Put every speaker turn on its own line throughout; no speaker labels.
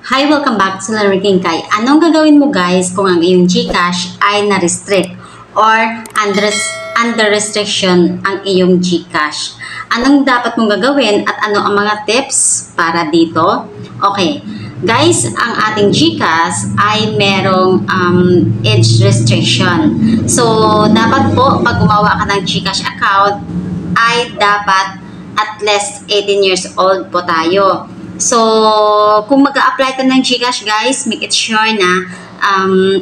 Hi! Welcome back sa Lariking Kai. Anong gagawin mo guys kung ang iyong GCash ay na-restrict or under restriction ang iyong GCash? Anong dapat mong gagawin at ano ang mga tips para dito? Okay, guys, ang ating GCash ay merong age restriction. So, dapat po pag gumawa ka ng GCash account ay dapat at least 18 years old po tayo. So, kung mag-a-apply ka ng GCash guys, make it sure na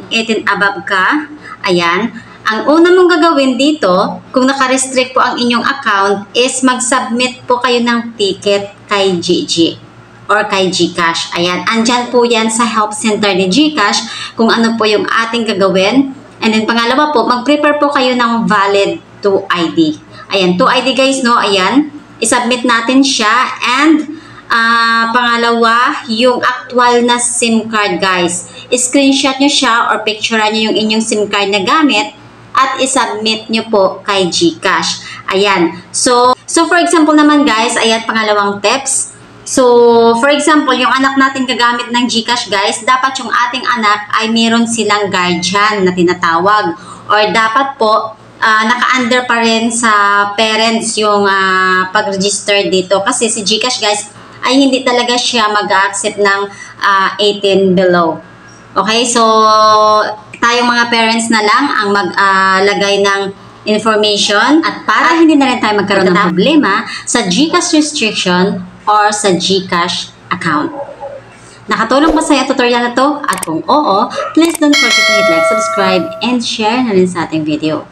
18 above ka. Ayan. Ang una mong gagawin dito, kung naka-restrict po ang inyong account, is mag-submit po kayo ng ticket kay GG or kay GCash. Ayan. Andyan po yan sa help center ni GCash kung ano po yung ating gagawin. And then pangalawa po, mag-prepare po kayo ng valid 2ID. Ayan. 2ID guys, no? Ayan. I-submit natin siya and pangalawa, yung actual na SIM card guys. I-screenshot nyo siya or picturean nyo yung inyong SIM card na gamit at i-submit nyo po kay GCash. Ayan. So for example naman guys, ayan pangalawang tips. So, for example, yung anak natin gagamit ng GCash guys, dapat yung ating anak ay meron silang guardian na tinatawag. Or dapat po, naka-under pa rin sa parents yung pag-register dito. Kasi si GCash guys, ay hindi talaga siya mag-accept ng 18 below. Okay, so tayong mga parents na lang ang maglagay ng information at para hindi na rin tayo magkaroon ng problema sa GCash restriction or sa GCash account. Nakatulong ba sa tutorial na to? At kung oo, please don't forget to hit like, subscribe, and share na rin sa ating video.